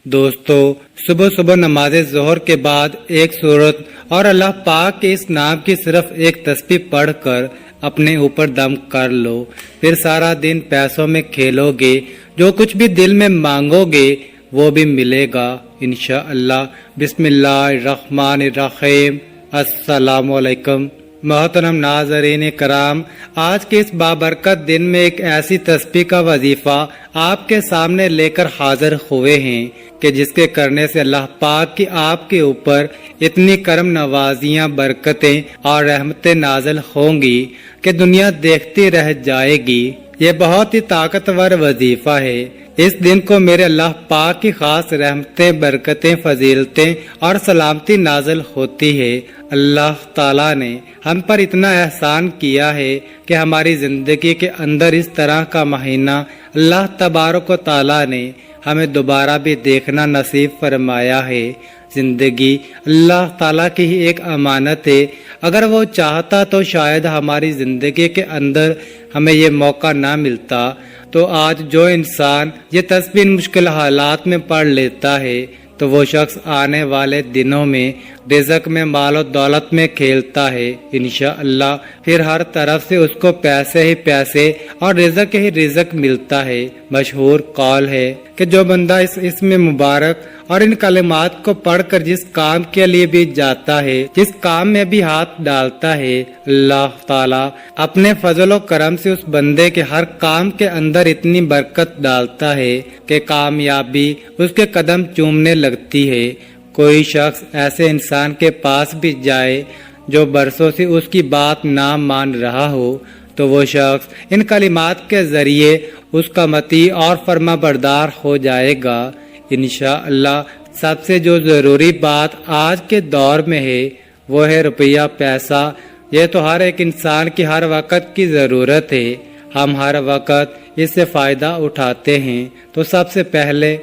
دوستو، صبح صبح نماز ظہر کے بعد ایک سورت اور اللہ پاک کے اس نام کی صرف ایک تسبیح پڑھ کر اپنے اوپر دم کر لو، پھر سارا دن پیسوں میں کھیلو گے، جو کچھ بھی دل میں مانگو گے وہ بھی ملے گا انشاءاللہ۔ بسم اللہ الرحمن الرحیم۔ السلام علیکم محترم ناظرین کرام، آج کے اس بابرکت دن میں ایک ایسی تسبیح کا وظیفہ آپ کے سامنے لے کر حاضر ہوئے ہیں کہ جس کے کرنے سے اللہ پاک کی آپ کے اوپر اتنی کرم نوازیاں، برکتیں اور رحمتیں نازل ہوں گی کہ دنیا دیکھتی رہ جائے گی۔ یہ بہت ہی طاقتور وظیفہ ہے۔ اس دن کو میرے اللہ پاک کی خاص رحمتیں، برکتیں، فضیلتیں اور سلامتی نازل ہوتی ہے۔ اللہ تعالیٰ نے ہم پر اتنا احسان کیا ہے کہ ہماری زندگی کے اندر اس طرح کا مہینہ اللہ تبارک و تعالیٰ نے ہمیں دوبارہ بھی دیکھنا نصیب فرمایا ہے۔ زندگی اللہ تعالیٰ کی ہی ایک امانت ہے، اگر وہ چاہتا تو شاید ہماری زندگی کے اندر ہمیں یہ موقع نہ ملتا۔ تو آج جو انسان یہ تسبیح مشکل حالات میں پڑھ لیتا ہے تو وہ شخص آنے والے دنوں میں رزق میں، مال و دولت میں کھیلتا ہے انشاءاللہ، پھر ہر طرف سے اس کو پیسے ہی پیسے اور رزق ہی رزق ملتا ہے۔ مشہور قول ہے کہ جو بندہ اس اسم مبارک اور ان کلمات کو پڑھ کر جس کام کے لیے بھی جاتا ہے، جس کام میں بھی ہاتھ ڈالتا ہے، اللہ تعالیٰ اپنے فضل و کرم سے اس بندے کے ہر کام کے اندر اتنی برکت ڈالتا ہے کہ کامیابی اس کے قدم چومنے لگتی ہے۔ کوئی شخص ایسے انسان کے پاس بھی جائے جو برسوں سے اس کی بات نہ مان رہا ہو تو وہ شخص ان کلمات کے ذریعے اس کا مطیع اور فرما بردار ہو جائے گا انشاءاللہ۔ سب سے جو ضروری بات آج کے دور میں ہے وہ ہے روپیہ، پیسہ۔ یہ تو ہر ایک انسان کی ہر وقت کی ضرورت ہے، ہم ہر وقت اس سے فائدہ اٹھاتے ہیں۔ تو سب سے پہلے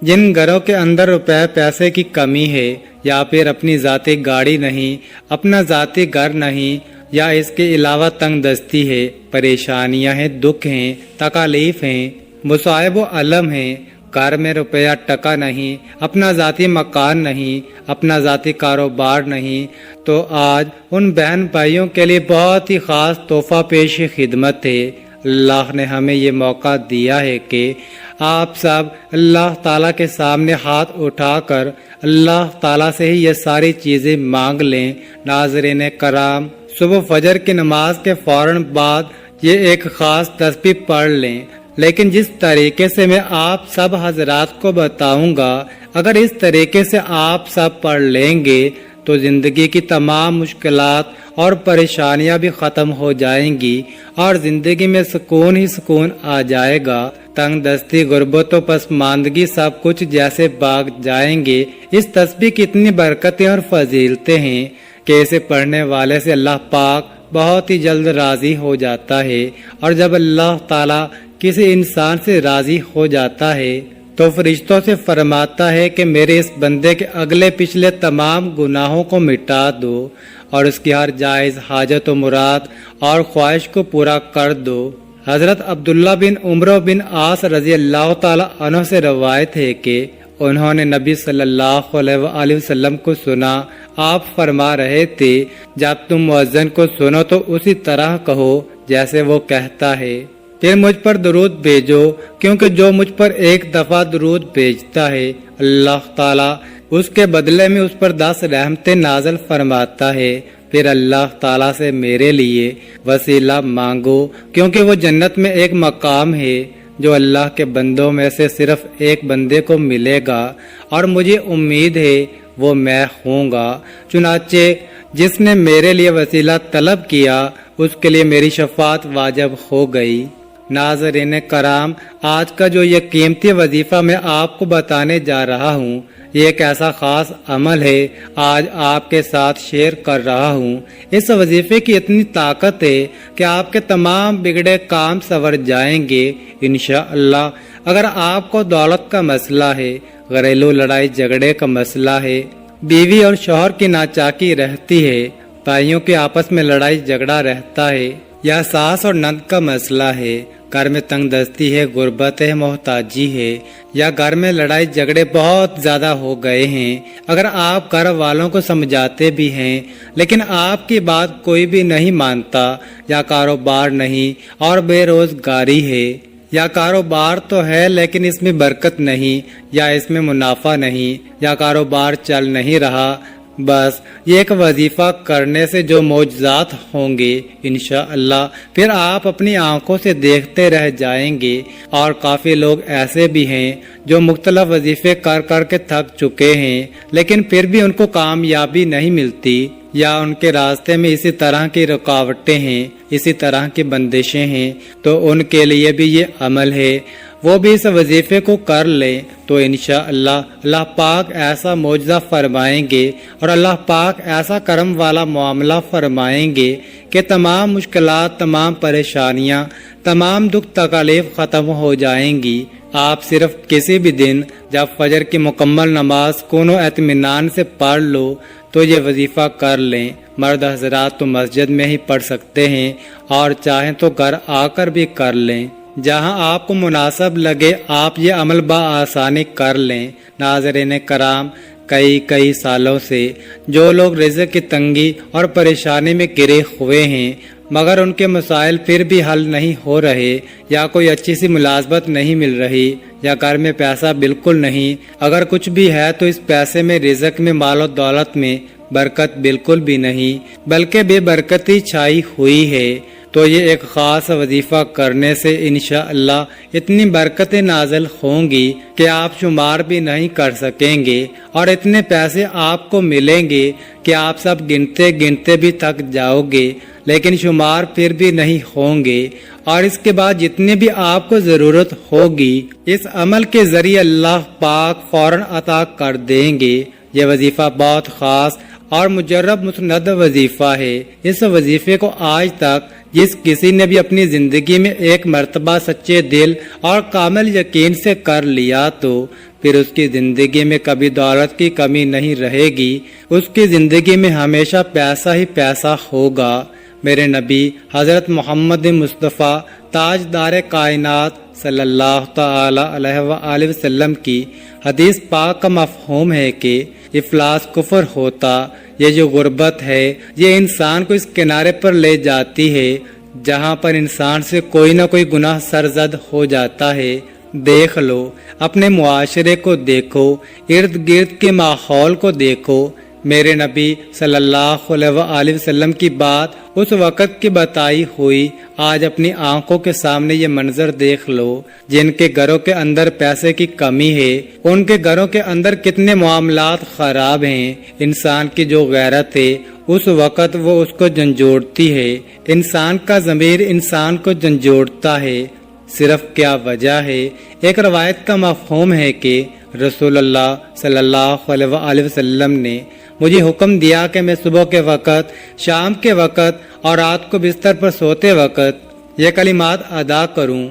جن گھروں کے اندر روپے پیسے کی کمی ہے، یا پھر اپنی ذاتی گاڑی نہیں، اپنا ذاتی گھر نہیں، یا اس کے علاوہ تنگ دستی ہے، پریشانیاں ہیں، دکھ ہیں، تکالیف ہیں، مصائب و علم ہیں، گھر میں روپیہ ٹکا نہیں، اپنا ذاتی مکان نہیں، اپنا ذاتی کاروبار نہیں، تو آج ان بہن بھائیوں کے لیے بہت ہی خاص تحفہ پیش خدمت ہے۔ اللہ نے ہمیں یہ موقع دیا ہے کہ آپ سب اللہ تعالیٰ کے سامنے ہاتھ اٹھا کر اللہ تعالیٰ سے ہی یہ ساری چیزیں مانگ لیں۔ ناظرین کرام، صبح فجر کی نماز کے فوراً بعد یہ ایک خاص تسبیح پڑھ لیں، لیکن جس طریقے سے میں آپ سب حضرات کو بتاؤں گا، اگر اس طریقے سے آپ سب پڑھ لیں گے تو زندگی کی تمام مشکلات اور پریشانیاں بھی ختم ہو جائیں گی اور زندگی میں سکون ہی سکون آ جائے گا۔ تنگ دستی، غربت و پسماندگی سب کچھ جیسے بھاگ جائیں گے۔ اس تسبیح کی اتنی برکتیں اور فضیلتیں ہیں کہ اسے پڑھنے والے سے اللہ پاک بہت ہی جلد راضی ہو جاتا ہے، اور جب اللہ تعالیٰ کسی انسان سے راضی ہو جاتا ہے تو فرشتوں سے فرماتا ہے کہ میرے اس بندے کے اگلے پچھلے تمام گناہوں کو مٹا دو اور اس کی ہر جائز حاجت و مراد اور خواہش کو پورا کر دو۔ حضرت عبداللہ بن عمرو بن عاص رضی اللہ تعالی عنہ سے روایت ہے کہ انہوں نے نبی صلی اللہ علیہ وآلہ وسلم کو سنا، آپ فرما رہے تھے جب تم مؤذن کو سنو تو اسی طرح کہو جیسے وہ کہتا ہے، پھر مجھ پر درود بھیجو، کیونکہ جو مجھ پر ایک دفعہ درود بھیجتا ہے اللہ تعالیٰ اس کے بدلے میں اس پر 10 رحمتیں نازل فرماتا ہے۔ پھر اللہ تعالیٰ سے میرے لیے وسیلہ مانگو، کیونکہ وہ جنت میں ایک مقام ہے جو اللہ کے بندوں میں سے صرف ایک بندے کو ملے گا، اور مجھے امید ہے وہ میں ہوں گا۔ چنانچہ جس نے میرے لیے وسیلہ طلب کیا اس کے لیے میری شفاعت واجب ہو گئی۔ ناظرین کرام، آج کا جو یہ قیمتی وظیفہ میں آپ کو بتانے جا رہا ہوں، یہ ایک ایسا خاص عمل ہے، آج آپ کے ساتھ شیئر کر رہا ہوں۔ اس وظیفے کی اتنی طاقت ہے کہ آپ کے تمام بگڑے کام سنور جائیں گے انشاءاللہ۔ اگر آپ کو دولت کا مسئلہ ہے، گھریلو لڑائی جھگڑے کا مسئلہ ہے، بیوی اور شوہر کی ناچاکی رہتی ہے، بھائیوں کے آپس میں لڑائی جھگڑا رہتا ہے، یا ساس اور نند کا مسئلہ ہے، گھر میں تنگ دستی ہے، غربت ہے، محتاجی ہے، یا گھر میں لڑائی جھگڑے بہت زیادہ ہو گئے ہیں، اگر آپ گھر والوں کو سمجھاتے بھی ہیں لیکن آپ کی بات کوئی بھی نہیں مانتا، یا کاروبار نہیں اور بے روزگاری ہے، یا کاروبار تو ہے لیکن اس میں برکت نہیں، یا اس میں منافع نہیں، یا کاروبار چل نہیں رہا، بس یہ ایک وظیفہ کرنے سے جو معجزات ہوں گے انشاءاللہ پھر آپ اپنی آنکھوں سے دیکھتے رہ جائیں گے۔ اور کافی لوگ ایسے بھی ہیں جو مختلف وظیفے کر کر کے تھک چکے ہیں لیکن پھر بھی ان کو کامیابی نہیں ملتی، یا ان کے راستے میں اسی طرح کی رکاوٹیں ہیں، اسی طرح کی بندشیں ہیں، تو ان کے لیے بھی یہ عمل ہے، وہ بھی اس وظیفے کو کر لیں تو انشاءاللہ اللہ پاک ایسا معجزہ فرمائیں گے اور اللہ پاک ایسا کرم والا معاملہ فرمائیں گے کہ تمام مشکلات، تمام پریشانیاں، تمام دکھ تکالیف ختم ہو جائیں گی۔ آپ صرف کسی بھی دن جب فجر کی مکمل نماز سکون و اطمینان سے پڑھ لو تو یہ وظیفہ کر لیں۔ مرد حضرات تو مسجد میں ہی پڑھ سکتے ہیں اور چاہیں تو گھر آ کر بھی کر لیں، جہاں آپ کو مناسب لگے آپ یہ عمل بآسانی کر لیں۔ ناظرین کرام، کئی سالوں سے جو لوگ رزق کی تنگی اور پریشانی میں گرے ہوئے ہیں مگر ان کے مسائل پھر بھی حل نہیں ہو رہے، یا کوئی اچھی سی ملازمت نہیں مل رہی، یا گھر میں پیسہ بالکل نہیں، اگر کچھ بھی ہے تو اس پیسے میں، رزق میں، مال و دولت میں برکت بالکل بھی نہیں بلکہ بے برکتی چھائی ہوئی ہے، تو یہ ایک خاص وظیفہ کرنے سے انشاءاللہ اتنی برکتیں نازل ہوں گی کہ آپ شمار بھی نہیں کر سکیں گے، اور اتنے پیسے آپ کو ملیں گے کہ آپ سب گنتے گنتے بھی تھک جاؤ گے لیکن شمار پھر بھی نہیں ہوں گے، اور اس کے بعد جتنی بھی آپ کو ضرورت ہوگی اس عمل کے ذریعے اللہ پاک فوراً عطا کر دیں گے۔ یہ وظیفہ بہت خاص اور مجرب مسند وظیفہ ہے۔ اس وظیفے کو آج تک جس کسی نے بھی اپنی زندگی میں ایک مرتبہ سچے دل اور کامل یقین سے کر لیا تو پھر اس کی زندگی میں کبھی دولت کی کمی نہیں رہے گی، اس کی زندگی میں ہمیشہ پیسہ ہی پیسہ ہوگا۔ میرے نبی حضرت محمد مصطفیٰ تاجدار کائنات صلی اللہ تعالی علیہ وآلہ وسلم کی حدیث پاک کا مفہوم ہے کہ افلاس کفر ہوتا، یہ جو غربت ہے یہ انسان کو اس کنارے پر لے جاتی ہے جہاں پر انسان سے کوئی نہ کوئی گناہ سرزد ہو جاتا ہے۔ دیکھ لو، اپنے معاشرے کو دیکھو، ارد گرد کے ماحول کو دیکھو۔ میرے نبی صلی اللہ علیہ وآلہ وسلم کی بات اس وقت کی بتائی ہوئی آج اپنی آنکھوں کے سامنے یہ منظر دیکھ لو۔ جن کے گھروں کے اندر پیسے کی کمی ہے ان کے گھروں کے اندر کتنے معاملات خراب ہیں۔ انسان کی جو غیرت ہے اس وقت وہ اس کو جھنجھوڑتی ہے، انسان کا ضمیر انسان کو جھنجھوڑتا ہے۔ صرف کیا وجہ ہے؟ ایک روایت کا مفہوم ہے کہ رسول اللہ صلی اللہ علیہ وآلہ وسلم نے مجھے حکم دیا کہ میں صبح کے وقت، شام کے وقت اور رات کو بستر پر سوتے وقت یہ کلمات ادا کروں: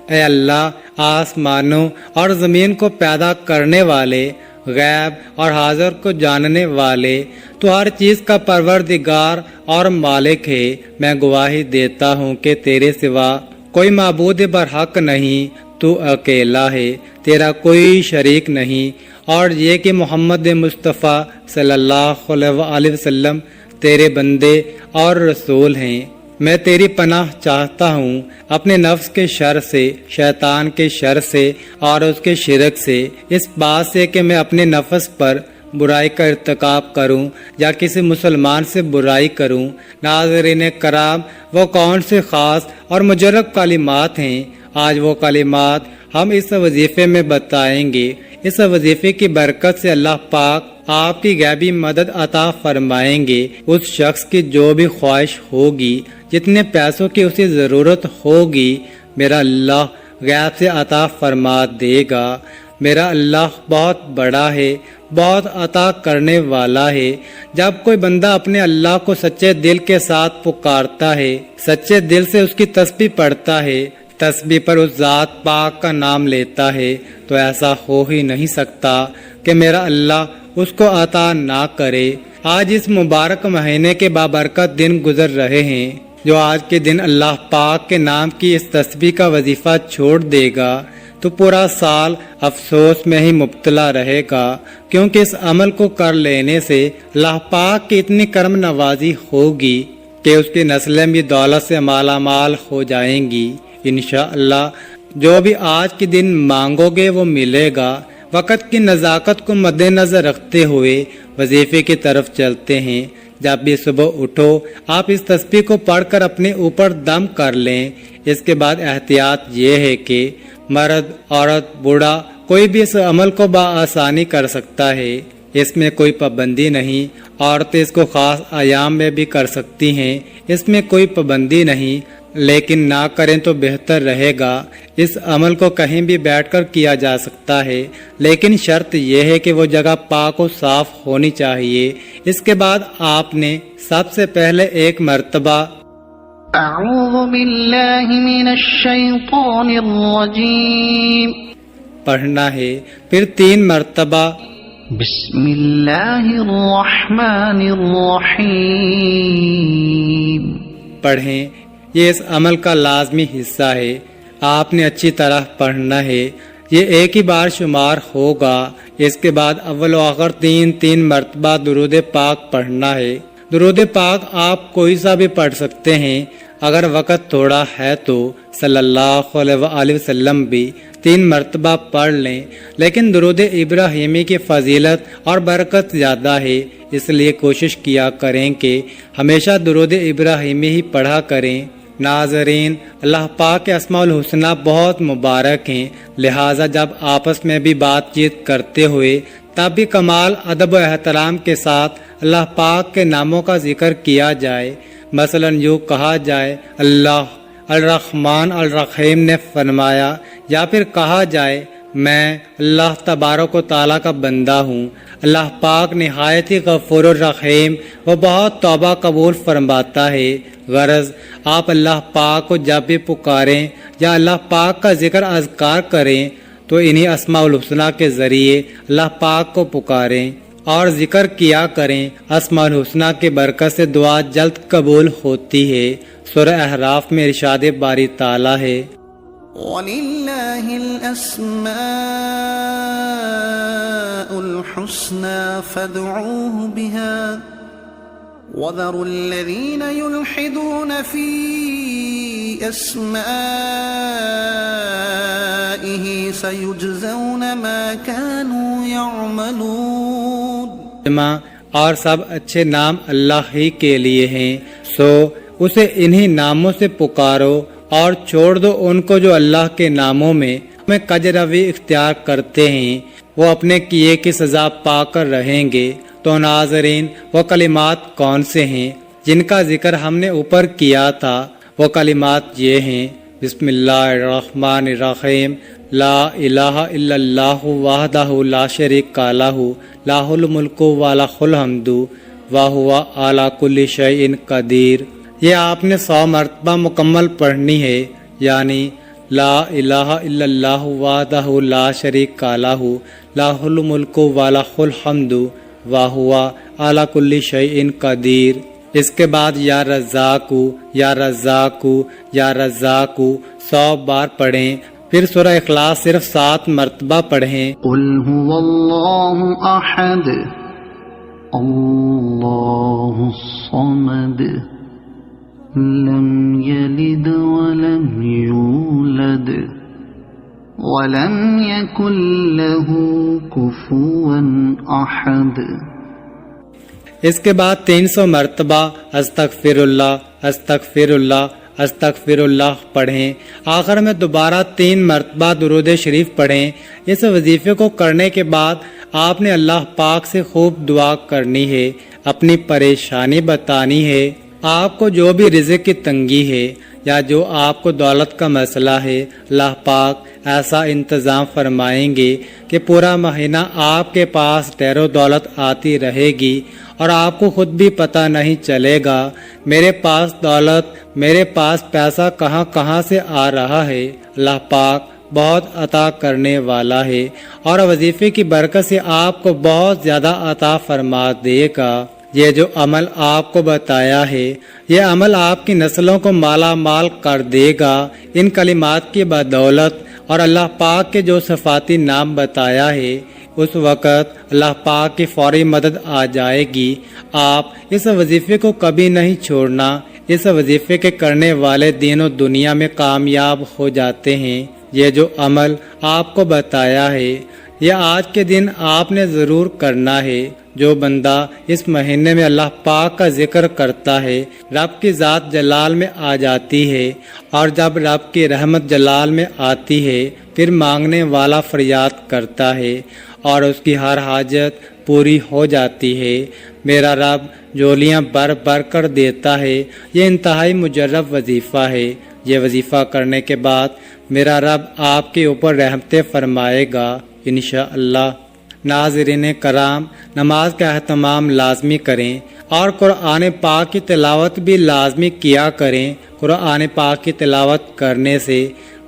اے اللہ، آسمانوں اور زمین کو پیدا کرنے والے، غیب اور حاضر کو جاننے والے، تو ہر چیز کا پروردگار اور مالک ہے، میں گواہی دیتا ہوں کہ تیرے سوا کوئی معبود برحق نہیں، تو اکیلا ہے، تیرا کوئی شریک نہیں، اور یہ کہ محمد مصطفیٰ صلی اللہ علیہ وآلہ وسلم تیرے بندے اور رسول ہیں۔ میں تیری پناہ چاہتا ہوں اپنے نفس کے شر سے، شیطان کے شر سے اور اس کے شرک سے، اس بات سے کہ میں اپنے نفس پر برائی کا ارتکاب کروں یا کسی مسلمان سے برائی کروں۔ ناظرین کرام، وہ کون سے خاص اور مجرب کلمات ہیں؟ آج وہ کلمات ہم اس وظیفے میں بتائیں گے۔ اس وظیفے کی برکت سے اللہ پاک آپ کی غیبی مدد عطا فرمائیں گے۔ اس شخص کی جو بھی خواہش ہوگی، جتنے پیسوں کی اسے ضرورت ہوگی، میرا اللہ غیب سے عطا فرما دے گا۔ میرا اللہ بہت بڑا ہے، بہت عطا کرنے والا ہے۔ جب کوئی بندہ اپنے اللہ کو سچے دل کے ساتھ پکارتا ہے، سچے دل سے اس کی تسبیح پڑھتا ہے، تسبیح پر اس ذات پاک کا نام لیتا ہے، تو ایسا ہو ہی نہیں سکتا کہ میرا اللہ اس کو عطا نہ کرے۔ آج اس مبارک مہینے کے بابرکت دن گزر رہے ہیں، جو آج کے دن اللہ پاک کے نام کی اس تسبیح کا وظیفہ چھوڑ دے گا تو پورا سال افسوس میں ہی مبتلا رہے گا، کیونکہ اس عمل کو کر لینے سے اللہ پاک کی اتنی کرم نوازی ہوگی کہ اس کی نسلیں بھی دولت سے مالا مال ہو جائیں گی۔ انشاءاللہ جو بھی آج کے دن مانگو گے وہ ملے گا۔ وقت کی نزاکت کو مد نظر رکھتے ہوئے وظیفے کی طرف چلتے ہیں۔ جب بھی صبح اٹھو آپ اس تسبیح کو پڑھ کر اپنے اوپر دم کر لیں۔ اس کے بعد احتیاط یہ ہے کہ مرد، عورت، بوڑھا کوئی بھی اس عمل کو بآسانی کر سکتا ہے، اس میں کوئی پابندی نہیں۔ عورتیں اس کو خاص ایام میں بھی کر سکتی ہیں، اس میں کوئی پابندی نہیں، لیکن نہ کریں تو بہتر رہے گا۔ اس عمل کو کہیں بھی بیٹھ کر کیا جا سکتا ہے، لیکن شرط یہ ہے کہ وہ جگہ پاک و صاف ہونی چاہیے۔ اس کے بعد آپ نے سب سے پہلے ایک مرتبہ اعوذ باللہ من الشیطان الرجیم پڑھنا ہے، پھر 3 مرتبہ بسم اللہ الرحمن الرحیم پڑھیں۔ یہ اس عمل کا لازمی حصہ ہے، آپ نے اچھی طرح پڑھنا ہے۔ یہ ایک ہی بار شمار ہوگا۔ اس کے بعد اول و آخر 3 مرتبہ درود پاک پڑھنا ہے۔ درود پاک آپ کوئی سا بھی پڑھ سکتے ہیں، اگر وقت تھوڑا ہے تو صلی اللہ علیہ وآلہ وسلم بھی 3 مرتبہ پڑھ لیں، لیکن درود ابراہیمی کی فضیلت اور برکت زیادہ ہے، اس لیے کوشش کیا کریں کہ ہمیشہ درود ابراہیمی ہی پڑھا کریں۔ ناظرین، اللہ پاک کے اسماء الحسنہ بہت مبارک ہیں، لہٰذا جب آپس میں بھی بات چیت کرتے ہوئے تب بھی کمال ادب و احترام کے ساتھ اللہ پاک کے ناموں کا ذکر کیا جائے۔ مثلا یوں کہا جائے اللہ الرحمن الرحیم نے فرمایا، یا پھر کہا جائے میں اللہ تبارک و تعالیٰ کا بندہ ہوں، اللہ پاک نہایت ہی غفور الرحیم، وہ بہت توبہ قبول فرماتا ہے۔ غرض آپ اللہ پاک کو جب بھی پکاریں یا اللہ پاک کا ذکر اذکار کریں تو انہی اسماء الحسنہ کے ذریعے اللہ پاک کو پکاریں اور ذکر کیا کریں۔ اسماء الحسنہ کی برکت سے دعا جلد قبول ہوتی ہے۔ سورہ احراف میں ارشاد باری تعالیٰ ہے وَلِلَّهِ الْأَسْمَاءُ الْحُسْنَى فَادْعُوهُ بِهَا وَذَرُوا الَّذِينَ يُلْحِدُونَ فِي أَسْمَائِهِ سَيُجْزَوْنَ مَا كَانُوا يَعْمَلُونَ۔ اور سب اچھے نام اللہ ہی کے لیے ہیں، سو اسے انہی ناموں سے پکارو اور چھوڑ دو ان کو جو اللہ کے ناموں میں کجروی اختیار کرتے ہیں، وہ اپنے کیے کی سزا پا کر رہیں گے۔ تو ناظرین، وہ کلمات کون سے ہیں جن کا ذکر ہم نے اوپر کیا تھا؟ وہ کلمات یہ ہیں: بسم اللہ الرحمن الرحیم، لا الہ الا اللہ وحدہ لا شریک لہ، لہ الملک و لہ الحمد وہو علی کل شیء قدیر۔ یہ آپ نے 100 مرتبہ مکمل پڑھنی ہے، یعنی لا الہ الا اللہ وحدہ لا شریک لہ، لہ الملک و لہ الحمد وہو علی کل شیء قدیر۔ اس کے بعد یا رزاقو یا رزاقو یا رزاقو 100 بار پڑھیں۔ پھر سورہ اخلاص صرف 7 مرتبہ پڑھیں۔ قل هو اللہ احد اللہ الصمد لم یلد ولم یولد ولم یکن له کفوا احد۔ اس کے بعد 300 مرتبہ استغفر اللہ استغفر اللہ استغفر اللہ پڑھیں۔ آخر میں دوبارہ 3 مرتبہ درود شریف پڑھیں۔ اس وظیفے کو کرنے کے بعد آپ نے اللہ پاک سے خوب دعا کرنی ہے، اپنی پریشانی بتانی ہے۔ آپ کو جو بھی رزق کی تنگی ہے یا جو آپ کو دولت کا مسئلہ ہے، اللہ پاک ایسا انتظام فرمائیں گے کہ پورا مہینہ آپ کے پاس ڈھیر و دولت آتی رہے گی اور آپ کو خود بھی پتہ نہیں چلے گا میرے پاس دولت، میرے پاس پیسہ کہاں کہاں سے آ رہا ہے۔ اللہ پاک بہت عطا کرنے والا ہے اور وظیفے کی برکت سے آپ کو بہت زیادہ عطا فرما دے گا۔ یہ جو عمل آپ کو بتایا ہے یہ عمل آپ کی نسلوں کو مالا مال کر دے گا۔ ان کلمات کی بدولت اور اللہ پاک کے جو صفاتی نام بتایا ہے اس وقت اللہ پاک کی فوری مدد آ جائے گی۔ آپ اس وظیفے کو کبھی نہیں چھوڑنا۔ اس وظیفے کے کرنے والے دین و دنیا میں کامیاب ہو جاتے ہیں۔ یہ جو عمل آپ کو بتایا ہے یہ آج کے دن آپ نے ضرور کرنا ہے۔ جو بندہ اس مہینے میں اللہ پاک کا ذکر کرتا ہے رب کی ذات جلال میں آ جاتی ہے، اور جب رب کی رحمت جلال میں آتی ہے پھر مانگنے والا فریاد کرتا ہے اور اس کی ہر حاجت پوری ہو جاتی ہے۔ میرا رب جولیاں بھر بھر کر دیتا ہے۔ یہ انتہائی مجرب وظیفہ ہے۔ یہ وظیفہ کرنے کے بعد میرا رب آپ کے اوپر رحمتیں فرمائے گا انشاءاللہ۔ ناظرین کرام، نماز کا اہتمام لازمی کریں اور قرآن پاک کی تلاوت بھی لازمی کیا کریں۔ قرآن پاک کی تلاوت کرنے سے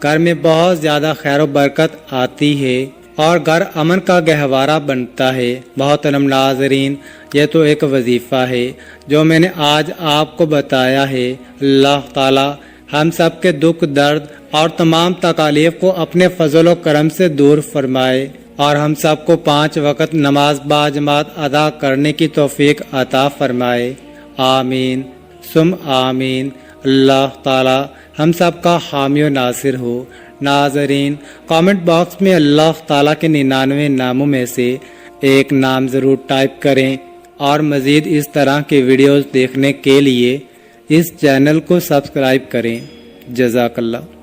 گھر میں بہت زیادہ خیر و برکت آتی ہے اور گھر امن کا گہوارہ بنتا ہے۔ محترم ناظرین، یہ تو ایک وظیفہ ہے جو میں نے آج آپ کو بتایا ہے۔ اللہ تعالی ہم سب کے دکھ درد اور تمام تکالیف کو اپنے فضل و کرم سے دور فرمائے اور ہم سب کو 5 وقت نماز باجماعت ادا کرنے کی توفیق عطا فرمائے۔ آمین ثم آمین۔ اللہ تعالی ہم سب کا حامی و ناصر ہو۔ ناظرین، کامنٹ باکس میں اللہ تعالیٰ کے 99 ناموں میں سے ایک نام ضرور ٹائپ کریں، اور مزید اس طرح کی ویڈیوز دیکھنے کے لیے اس چینل کو سبسکرائب کریں۔ جزاک اللہ۔